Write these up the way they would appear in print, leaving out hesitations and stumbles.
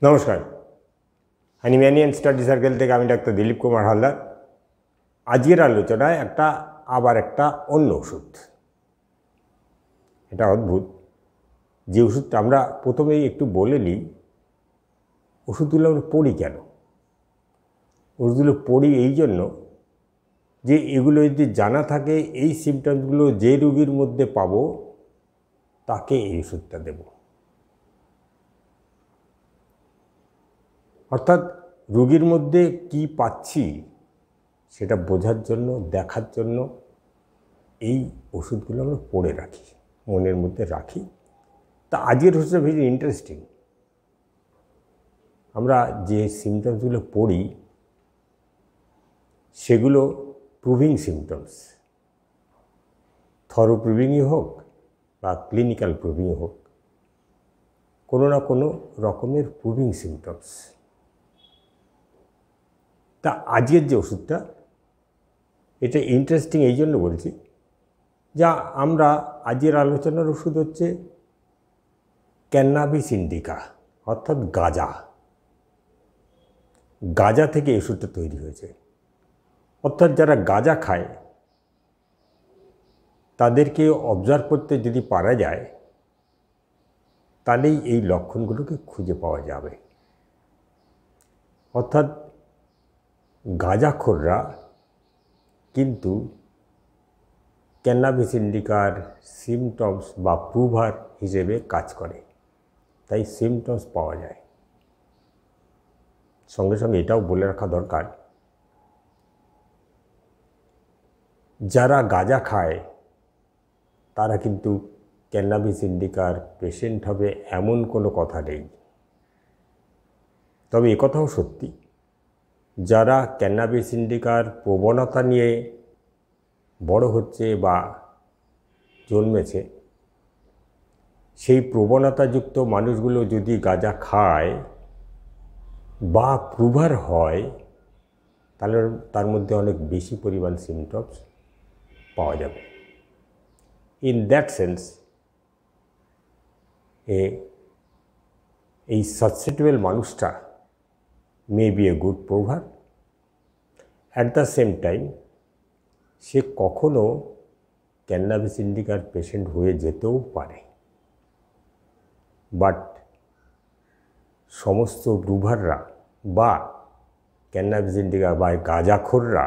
নমস্কার, অ্যানিম্যানিয়ান study circle থেকে আমি ডাক্তার দিলীপ কুমার হালদার। আজকের আলোচনায় আবার একটা অন্য ওষুধ। এটা অদ্ভুত যে ওষুধটা আমরা প্রথমেই একটু বলে নিই, ওষুধগুলো আমরা পড়ি কেন? ওষুধগুলো পড়ি এই জন্য যে এগুলো যদি জানা থাকে এই সিমটমসগুলো যে রোগীর মধ্যে পাবো তাকে এই ওষুধটা দেব। অর্থাৎ রোগীর মধ্যে কি পাচ্ছি সেটা বোঝার জন্য, দেখার জন্য এই ওষুধগুলো আমরা পড়ে রাখি, মনের মধ্যে রাখি। তা আজকের ওষুধটা ভেরি ইন্টারেস্টিং। আমরা যে সিমটমসগুলো পড়ি সেগুলো প্রুভিং সিমটমস, থরো প্রুভিংই হোক বা ক্লিনিক্যাল প্রুভিংই হোক, কোনো না কোনো রকমের প্রুভিং সিমটমস। তা আজকের যে ওষুধটা এটা ইন্টারেস্টিং এই জন্য বলছি, যা আমরা আজকের আলোচনার ওষুধ হচ্ছে ক্যান্নাবিস ইন্ডিকা, অর্থাৎ গাঁজা। গাঁজা থেকে এই ওষুধটা তৈরি হয়েছে। অর্থাৎ যারা গাঁজা খায় তাদেরকে অবজার্ভ করতে যদি পারা যায় তাহলেই এই লক্ষণগুলোকে খুঁজে পাওয়া যাবে। অর্থাৎ গাঁজাখোররা কিন্তু ক্যান্নাবিস ইন্ডিকার সিমটমস বা প্রুভার হিসেবে কাজ করে, তাই সিমটমস পাওয়া যায়। সঙ্গে সঙ্গে এটাও বলে রাখা দরকার, যারা গাঁজা খায় তারা কিন্তু ক্যান্নাবিস ইন্ডিকার পেশেন্ট হবে এমন কোনো কথা নেই। তবে একথাও সত্যি, যারা ক্যান্নাবিস ইন্ডিকার প্রবণতা নিয়ে বড় হচ্ছে বা জন্মেছে, সেই প্রবণতাযুক্ত মানুষগুলো যদি গাঁজা খায় বা প্রুভার হয় তাহলে তার মধ্যে অনেক বেশি পরিমাণ সিমটমস পাওয়া যাবে। ইন দ্যাট সেন্স এই সাসেপ্টেবল মানুষটা may be a good prover. At the same time সে কখনো ক্যান্নাবিস ইন্ডিকার পেশেন্ট হয়ে যেতেও পারে। বাট সমস্ত প্রুভাররা বা ক্যান্নাবিস ইন্ডিকা বা গাঁজাখোররা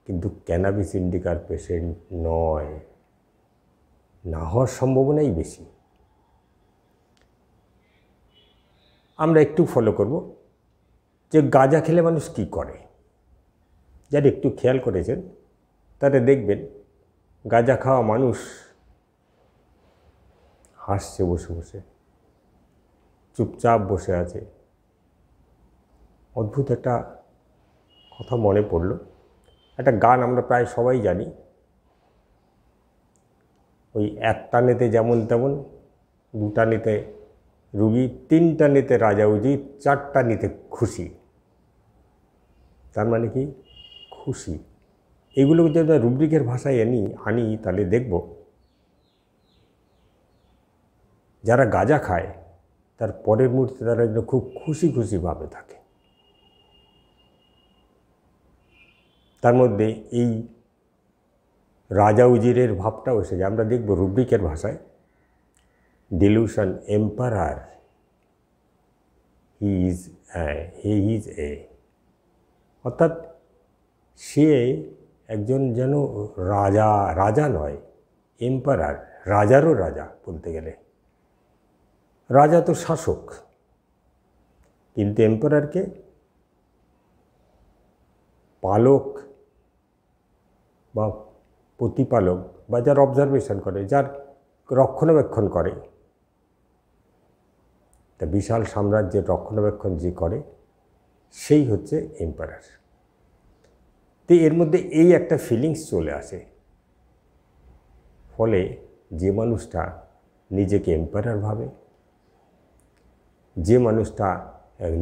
কিন্তু ক্যান্নাবিস ইন্ডিকার পেশেন্ট নয়, না হওয়ার সম্ভাবনাই বেশি। আমরা একটু ফলো করব যে গাঁজা খেলে মানুষ কী করে। যারা একটু খেয়াল করেছেন তারা দেখবেন গাঁজা খাওয়া মানুষ হাসছে বসে বসে, চুপচাপ বসে আছে। অদ্ভুত একটা কথা মনে পড়ল, একটা গান আমরা প্রায় সবাই জানি, ওই এক টানেতে যেমন তেমন, দু টানেতে রুগী, তিন টানেতে রাজা উজির, চার টানেতে খুশি। তার মানে কি? খুশি। এগুলোকে যদি আমরা রুব্রিকের ভাষায় আনি তাহলে দেখব যারা গাঁজা খায় তার পরের মুহূর্তে তারা খুব খুশি খুশিভাবে থাকে। তার মধ্যে এই রাজা উজিরের ভাবটাও এসে যায়। আমরা দেখব রুব্রিকের ভাষায়, dilution emperor he is a, অর্থাৎ সে একজন যেন রাজা নয়, এম্পারার, রাজারও রাজা বলতে গেলে। রাজা তো শাসক, কিন্তু এম্পারারকে পালক বা প্রতিপালক বা যার অবজারভেশন করে, যার রক্ষণাবেক্ষণ করে, তা বিশাল সাম্রাজ্যের রক্ষণাবেক্ষণ যে করে সেই হচ্ছে এম্পারার। তো এর মধ্যে এই একটা ফিলিংস চলে আসে। ফলে যে মানুষটা নিজেকে এম্পারার ভাবে, যে মানুষটা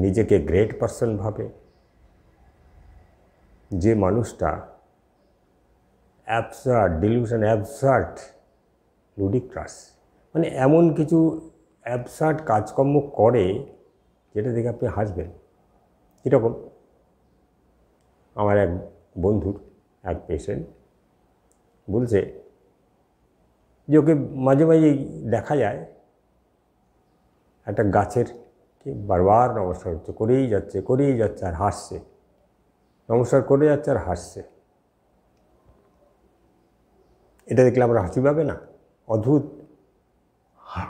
নিজেকে গ্রেট পারসন ভাবে, যে মানুষটা অ্যাবসার্ড, ডিলিউশন অ্যাবসার্ড, লুডিক্রাস, মানে এমন কিছু অ্যাবসার্ড কাজকর্ম করে যেটা দেখে আপনি হাসবেন। কীরকম? আমার এক বন্ধুর এক পেশেন্ট বলছে যে ওকে মাঝে মাঝেই দেখা যায় একটা গাছের বারবার নমস্কার হচ্ছে, করেই যাচ্ছে আর হাসছে, নমস্কার করে যাচ্ছে আর হাসছে। এটা দেখলে আমরা হাসি পাবে না? অদ্ভুত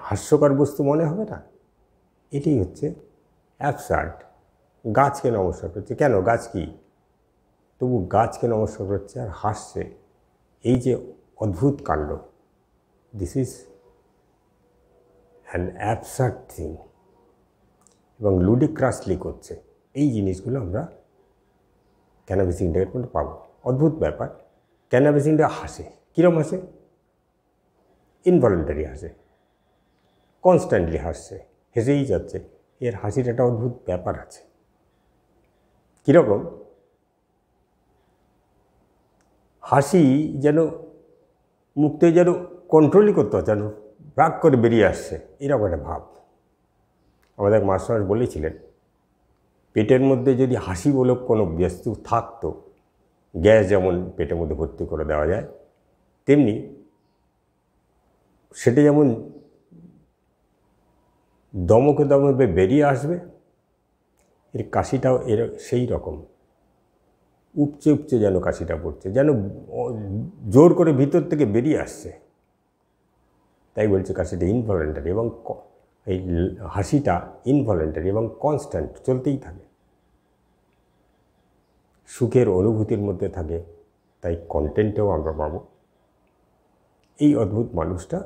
হাস্যকর বস্তু মনে হবে না? এটাই হচ্ছে অ্যাবসার্ড। গাছকে নমস্কার করছে, কেন? গাছ কি? তবু গাছকে নমস্কার করছে আর হাসছে। এই যে অদ্ভুত কাণ্ড, this is an absurd thing, এবং লুডিক্রাসলি করছে। এই জিনিসগুলো আমরা ক্যানাবিস ইন্ডিকার মধ্যে পাবো। অদ্ভুত ব্যাপার, ক্যানাবিস ইন্ডিকা হাসে। কীরকম হাসে? ইনভলেন্টারি হাসে, কনস্ট্যান্টলি হাসছে, হেসেই যাচ্ছে। এর হাসির একটা অদ্ভুত ব্যাপার আছে। কীরকম? হাসি যেন মুক্তি যেন কন্ট্রোলই করতে হচ্ছে, যেন রাগ করে বেরিয়ে আসছে, এরকম একটা ভাব। আমাদের এক মাস্টার বলেছিলেন, পেটের মধ্যে যদি হাসি বলে কোনো বস্তু থাকতো, গ্যাস যেমন পেটের মধ্যে ভর্তি করে দেওয়া যায়, তেমনি সেটা যেমন দমকে দমকে বেরিয়ে আসবে, এর কাশিটাও এর সেই রকম উপচে উপচে যেন কাশিটা পড়ছে, যেন জোর করে ভিতর থেকে বেরিয়ে আসছে। তাই বলছে কাশিটা ইনভলেন্টারি, এবং এই হাসিটা ইনভলেন্টারি এবং কনস্ট্যান্ট, চলতেই থাকে, সুখের অনুভূতির মধ্যে থাকে। তাই কন্টেন্টেও আমরা পাবো। এই অদ্ভুত মানুষটা,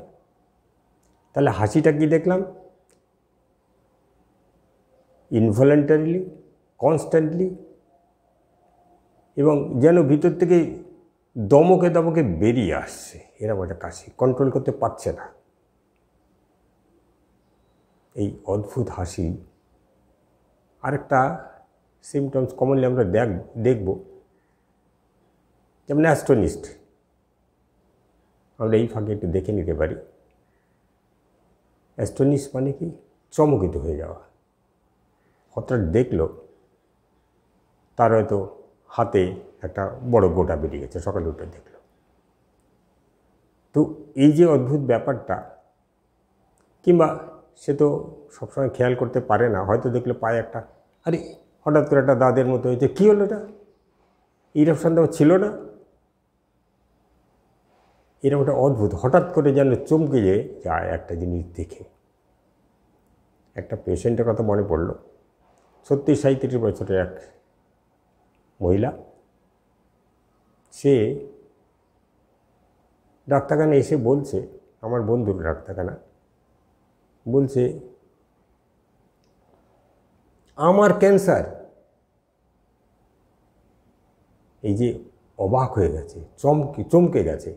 তাহলে হাসিটা কি দেখলাম? ইনভলেন্টারিলি, কনস্ট্যান্টলি, এবং যেন ভিতর থেকে দমকে দমকে বেরিয়ে আসছে, এরকম একটা কাশি, কন্ট্রোল করতে পারছে না। এই অদ্ভুত হাসি আরেকটা সিমটমস কমনলি আমরা দেখব, যেমন অ্যাস্টোনিস্ট। আমরা এই ফাঁকে একটু দেখে নিতে পারি। অ্যাস্টোনিস্ট মানে কি? চমকিত হয়ে যাওয়া। হঠাৎ দেখলো তার হয়তো হাতে একটা বড় গোটা বেরিয়ে গেছে, সকালে উঠে দেখলো। তো এই যে অদ্ভুত ব্যাপারটা, কিংবা সে তো সবসময় খেয়াল করতে পারে না, হয়তো দেখলো পায়ে একটা, আরে হঠাৎ করে একটা দাঁতের মতো হয়েছে, কী হলো এটা? এইরকম সন্দেহ ছিল না। এরকম একটা অদ্ভুত, হঠাৎ করে যেন চমকে যায় একটা জিনিস দেখে। একটা পেশেন্টের কথা মনে পড়ল। 37 বছরের এক মহিলা, সে ডাক্তারখানা এসে বলছে, আমার বন্ধুর ডাক্তারখানা, বলছে আমার ক্যান্সার। এই যে অবাক হয়ে গেছে, চমকে গেছে,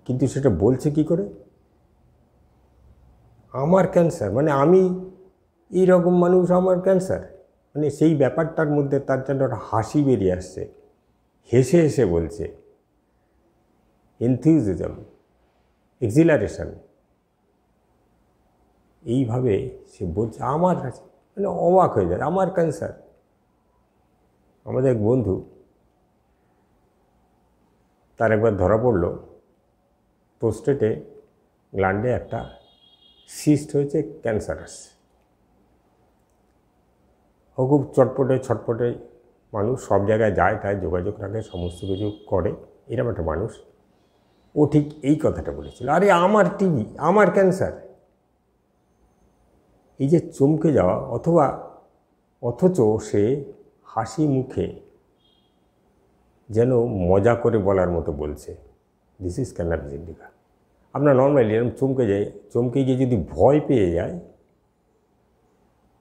কিন্তু সেটা বলছে কি করে? আমার ক্যান্সার মানে আমি এইরকম মানুষ, আমার ক্যান্সার, মানে সেই ব্যাপারটার মধ্যে তার জন্য একটা হাসি বেরিয়ে আসছে, হেসে হেসে বলছে, এনথিউজিজম, এক্সিলারেশন, এইভাবে সে বলছে আমার কাছে, মানে অবাক হয়ে যায়, আমার ক্যান্সার। আমাদের এক বন্ধু, তার একবার ধরা পড়লো প্রোস্টেটে গ্ল্যান্ডে একটা সিস্ট হয়েছে, ক্যান্সারাস। ও খুব ছটপটে মানুষ, সব জায়গায় যায়, তাই যোগাযোগ রাখে, সমস্ত কিছু করে, এরকম একটা মানুষ। ও ঠিক এই কথাটা বলেছিল, আরে আমার টিবি, আমার ক্যান্সার। এই যে চমকে যাওয়া, অথচ সে হাসি মুখে যেন মজা করে বলার মতো বলছে, দিস ইজ ক্যানাবিস ইন্ডিকা। আপনার নর্মালি এরকম চমকে গিয়ে যদি ভয় পেয়ে যায়,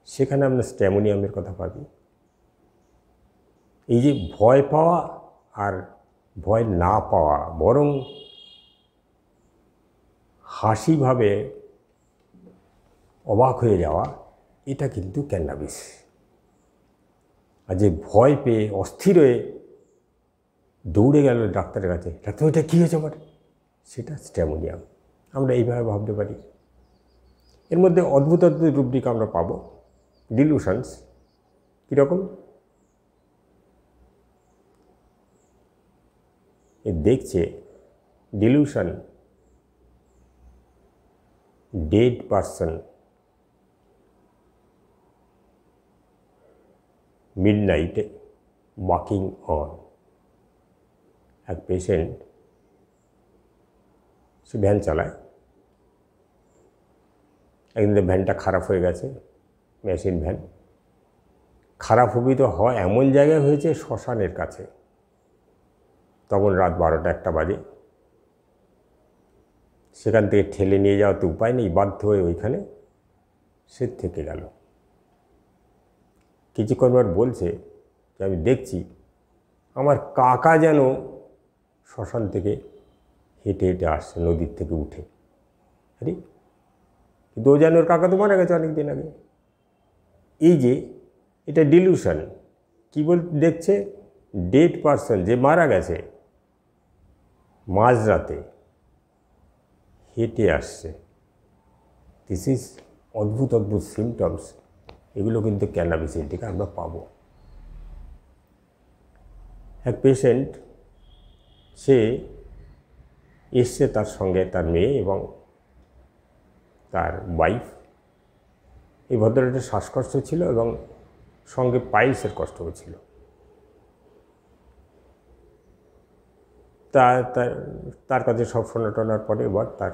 সেখানে আমরা স্ট্যামোনিয়ামের কথা পাবি। এই যে ভয় পাওয়া আর ভয় না পাওয়া, বরং হাসিভাবে অবাক হয়ে যাওয়া, এটা কিন্তু ক্যানাবিস। আর যে ভয় পেয়ে অস্থির হয়ে দৌড়ে গেল ডাক্তারের কাছে, ডাক্তার এটা কী হয়েছে আমার, সেটা স্ট্যামোনিয়াম। আমরা এইভাবে ভাবতে পারি। এর মধ্যে অদ্ভুত অদ্ভুত রূপরেখা আমরা পাবো। ডিলুশনস কীরকম? এ দেখছে ডিলুশন ডেড পারসন মিডনাইটে ওয়াকিং অন। এক পেশেন্ট, সে ভ্যান চালায়, একদিন ভ্যানটা খারাপ হয়ে গেছে, মেশিন ভ্যান খারাপ হবি তো হয় এমন জায়গায় হয়েছে শ্মশানের কাছে। তখন রাত 12টা-1টা বাজে। সেখান থেকে ঠেলে নিয়ে যাওয়া তো উপায় নেই, বাধ্য হয়ে ওইখানে সে থেকে গেল। কিছুক্ষণ পর বলছে যে আমি দেখছি আমার কাকা যেন শ্মশান থেকে হেঁটে হেঁটে আসছে নদীর থেকে উঠে। আরে কিন্তু ও যেন ওর কাকা তো মারা গেছে অনেক দিন আগে। এই যে এটা ডিলুশন, কী দেখছে ডেড পারসন, যে মারা গেছে, মাঝরাতে হেঁটে আসছে। দিস ইজ অদ্ভুত অদ্ভুত সিমটমস। এগুলো কিন্তু ক্যানাবিসের থেকে আমরা পাবো। এক পেশেন্ট, সে এসছে তার সঙ্গে তার মেয়ে এবং তার ওয়াইফ। এই ভদ্রলোকের শ্বাসকষ্ট ছিল এবং সঙ্গে পাইলসের কষ্টও ছিল। তার কাছে সব শোনার পরে এবার তার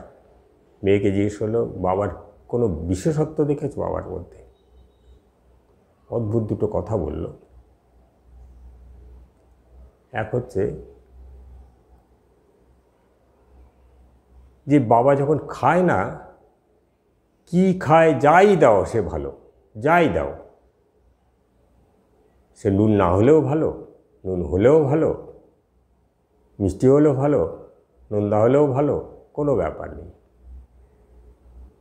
মেয়েকে জিজ্ঞেস হলো, বাবার কোনো বিশেষত্ব দেখেছো বাবার মধ্যে? অদ্ভুত দুটো কথা বলল। এক হচ্ছে যে বাবা যখন খায় না, কি খায়, যাই দাও সে ভালো, যাই দাও সে নুন না হলেও ভালো, নুন হলেও ভালো, মিষ্টি হলেও ভালো, নোনদা হলেও ভালো, কোনো ব্যাপার নেই।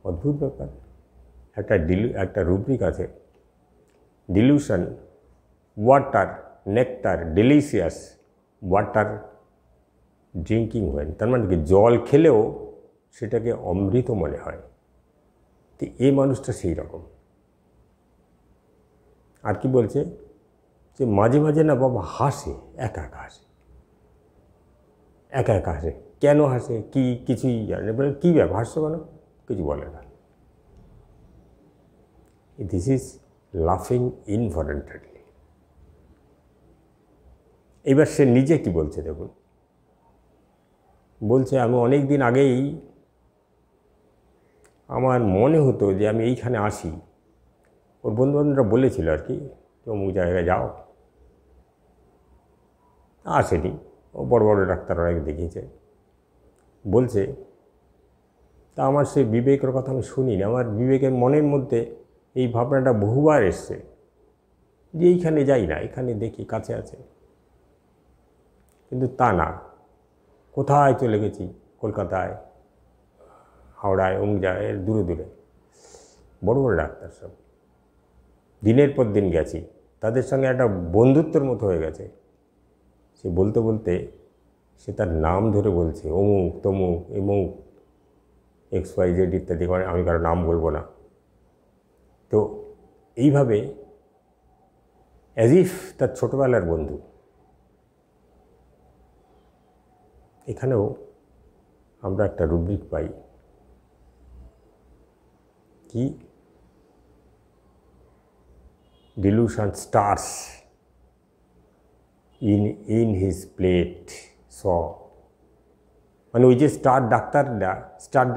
অদ্ভুত ব্যাপার। একটা রুব্রিক আছে, dilution water nectar delicious water drinking ওয়েন। তার মানে কি জল খেলেও সেটাকে অমৃত মনে হয়। তো এই মানুষটা সেই রকম। আর কি বলছে যে মাঝে মাঝে না বাবা হাসে, একা একা হাসে, একা একা হাসে। কেন হাসে কি কিছুই জানে, বলে কী ব্যাপার হাসছো কেন, কিছু বলে না। দিস ইজ লাফিং ইনভলেন্টারিলি। এবার সে নিজে কি বলছে দেখুন। বলছে আমি অনেক দিন আগেই আমার মনে হতো যে আমি এইখানে আসি, ওর বন্ধুবান্ধবরা বলেছিল আর কি, অমুক জায়গায় যাও। আসেনি, ও বড় বড় ডাক্তার অনেক দেখিয়েছে। বলছে তা আমার সেই বিবেকের কথা আমি শুনিনি। আমার বিবেকের মনের মধ্যে এই ভাবনাটা বহুবার এসছে যে এইখানে যাই না, এখানে দেখি কাছে আছে, কিন্তু তা না। কোথায় চলে গেছি, কলকাতায়, হাওড়ায়, অমুক জায়গায়, দূরে দূরে বড় বড় ডাক্তার সব, দিনের পর দিন গেছি, তাদের সঙ্গে একটা বন্ধুত্বের মতো হয়ে গেছে। সে বলতে বলতে সে তার নাম ধরে বলছে, অমুক তমুক এমুক XYZ ইত্যাদি, মানে আমি কারো নাম বলবো না। তো এইভাবে অ্যাজ ইফ তার ছোটোবেলার বন্ধু। এখানেও আমরা একটা রুব্রিক পাই, কি delusion stars in his plate স। মানে ওই যে স্টার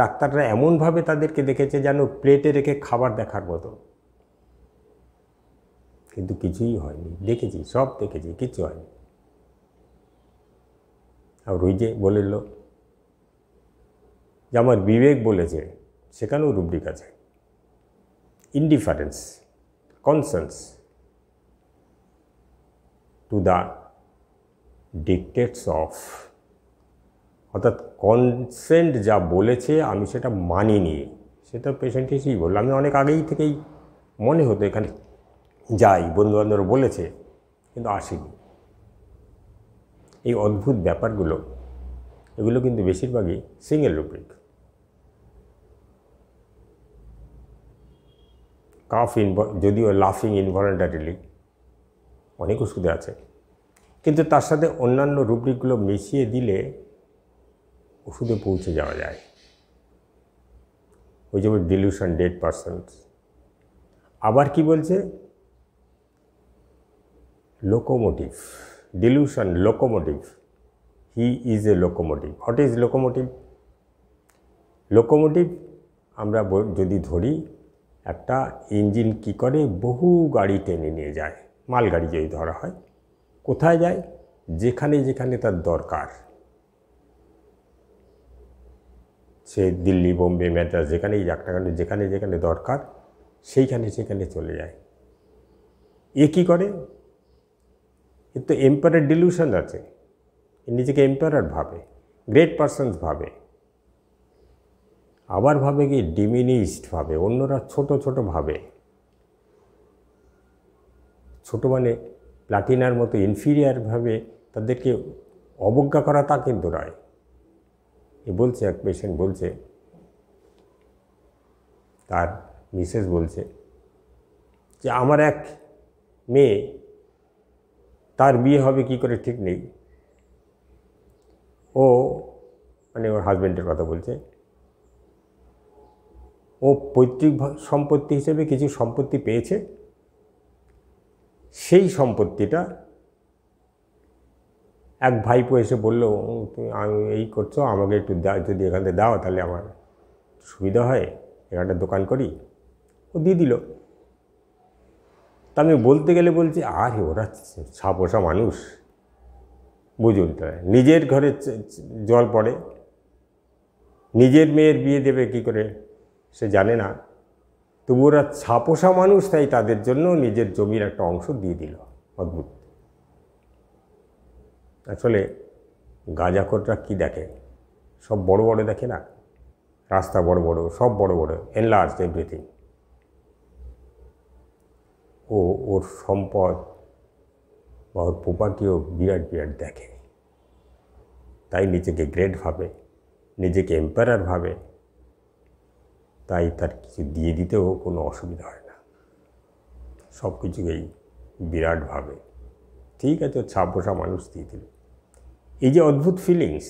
ডাক্তাররা এমনভাবে তাদেরকে দেখেছে যেন প্লেটে রেখে খাবার দেখার মতো, কিন্তু কিছুই হয়নি। দেখেছি, সব দেখেছি, কিচ্ছু হয়নি। আর ওই যে বলিল যে আমার বিবেক বলেছে, সেখানেও রুব্রিক আছে, indifference, conscience to the ডিকটেটস of, অর্থাৎ কনসেন্ট যা বলেছে আমি সেটা মানিনি। সেটা পেশেন্ট হিসেবেই বলল, আমি অনেক আগেই থেকেই মনে হতো এখানে যাই, বন্ধুবান্ধবরা বলেছে, কিন্তু আসিনি। এই অদ্ভুত ব্যাপারগুলো, এগুলো কিন্তু বেশিরভাগই সিঙ্গেল রুব্রিক। কাফ যদিও লাফিং ইনভলেন্টারিলি অনেক ওষুধে আছে, কিন্তু তার সাথে অন্যান্য রুব্রিকগুলো মিশিয়ে দিলে ওষুধে পৌঁছে যাওয়া যায়। ওই যেমন ডিলিউশন ডেড পারসনস। আবার কি বলছে, locomotive, dilution locomotive, he is a locomotive. What is locomotive? Locomotive আমরা যদি ধরি, একটা ইঞ্জিন কি করে, বহু গাড়ি টেনে নিয়ে যায়, মালগাড়ি যদি ধরা হয়, কোথায় যায়? যেখানে যেখানে তার দরকার। সে দিল্লি, বোম্বে, ম্যাড্রাস যেখানেই যাক না কেন, যেখানে যেখানে দরকার সেইখানে সেখানে চলে যায়। এ কী করে? এর তো এম্পায়ার ডিলিউশন আছে, নিজেকে এম্পায়ার ভাবে, গ্রেট পারসনস ভাবে, আবার ভাবে কি ডিমিনিশড ভাবে, অন্যরা ছোট ছোট ভাবে। ছোট মানে প্লাটিনার মতো ইনফিরিয়ার ভাবে তাদেরকে অবজ্ঞা করা তা কিন্তু নয়। এ বলছে, এক পেশেন্ট বলছে, তার মিসেস বলছে যে আমার এক মেয়ে, তার বিয়ে হবে কি করে ঠিক নেই। ও মানে ওর হাজব্যান্ডের কথা বলছে, ও পৈতৃক সম্পত্তি হিসেবে কিছু সম্পত্তি পেয়েছে, সেই সম্পত্তিটা এক ভাইপো এসে বললো, তুমি এই করছো, আমাকে একটু যদি এখান থেকে দাও তাহলে আমার সুবিধা হয়, এখানটা দোকান করি। ও দিয়ে দিল। তা আমি বলতে গেলে বলছি, আরে ওরা ছাপোষা মানুষ, বুঝুন, তাই নিজের ঘরে জল পড়ে, নিজের মেয়ের বিয়ে দেবে কি করে সে জানে না, তবু ওরা ছাপোষা মানুষ, তাই তাদের জন্য নিজের জমির একটা অংশ দিয়ে দিল। অদ্ভুত। আসলে গাঁজাখোররা কি দেখে, সব বড় বড় দেখে না, রাস্তা বড় বড়, সব বড় বড়, এনলার্জ এভরিথিং। ওর সম্পদ বা ওর প্রপার্টিও বিরাট বিরাট দেখে, তাই নিজেকে গ্রেট ভাবে, নিজেকে এম্পায়ার ভাবে, তাই তার কিছু দিয়ে দিতেও কোনো অসুবিধা হয় না, সব কিছুকেই বিরাট ভাবে। ঠিক আছে, ছাপোষা মানুষ দিয়ে দিল। এই যে অদ্ভুত feelings,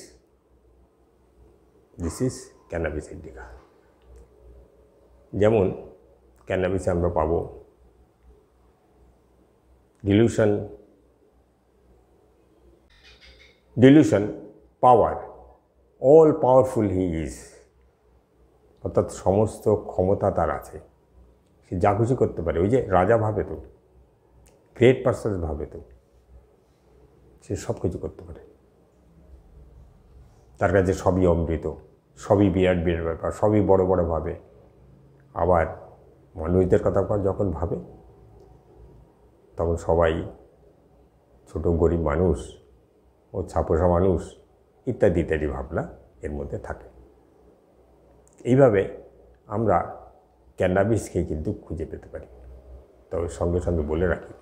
this is cannabis indica. যেমন ক্যানাবিসে আমরা পাবো dilution power, all powerful he is, অর্থাৎ সমস্ত ক্ষমতা তার আছে, সে যা খুশি করতে পারে। ওই যে রাজা ভাবে তো, গ্রেট পারসন ভাবে তো, সে সব কিছু করতে পারে, তার কাছে সবই অমৃত, সবই বিরাট বিরাট ব্যাপার, সবই বড় বড় ভাবে। আবার মানুষদের কথা যখন ভাবে তখন সবাই ছোট গরিব মানুষ ও ছাপোষা মানুষ ইত্যাদি ইত্যাদি ভাবনা এর মধ্যে থাকে। এইভাবে আমরা ক্যানাবিসকে কিন্তু খুঁজে পেতে পারি। তবে সঙ্গে সঙ্গে বলে রাখি,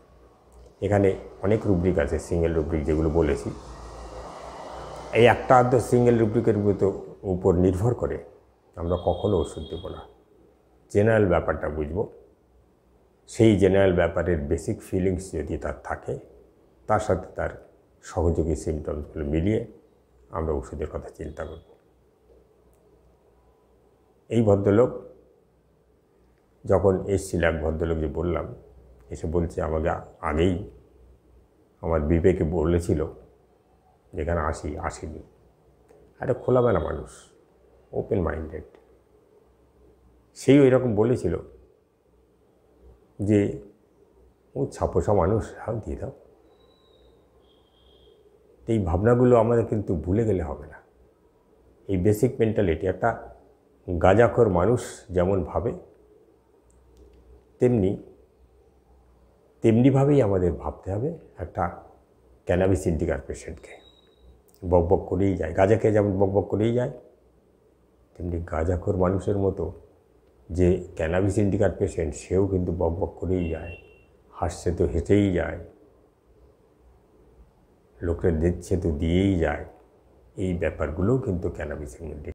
এখানে অনেক রুব্রিক আছে, সিঙ্গেল রুব্রিক যেগুলো বলেছি, এই একটা আধ সিঙ্গেল রুব্রিকের উপর নির্ভর করে আমরা কখনো ওষুধ দেবো না। জেনারেল ব্যাপারটা বুঝব, সেই জেনারেল ব্যাপারের বেসিক ফিলিংস যদি তার থাকে, তার সাথে তার সহযোগী সিমটমসগুলো মিলিয়ে আমরা ওষুধের কথা চিন্তা করব। এই ভদ্রলোক যখন এসেছিল, এক ভদ্রলোক যে বললাম, এসে বলছে আমাকে আগেই আমার বিবেকে বলেছিল যেখানে আসিনি। একটা খোলামেলা মানুষ, ওপেন মাইন্ডেড, সেই ওই রকম বলেছিল যে ও ছাপোষা মানুষ, দিয়ে দাও। এই ভাবনাগুলো আমাদের কিন্তু ভুলে গেলে হবে না। এই বেসিক মেন্টালিটি, একটা গাঁজাখোর মানুষ যেমন ভাবে তেমনিভাবেই আমাদের ভাবতে হবে একটা ক্যানাবিস ইন্ডিকার পেশেন্টকে। বকবক করেই যায়, গাঁজা খেয়ে যেমন বকবক করেই যায়, তেমনি গাঁজাখোর মানুষের মতো যে ক্যানাবিস ইন্ডিকার পেশেন্ট, সেও কিন্তু বকবক করেই যায়, হাসছে তো হেঁটেই যায়, লোকের দিচ্ছে তো দিয়েই যায়। এই ব্যাপারগুলোও কিন্তু ক্যানাবিসের মধ্যে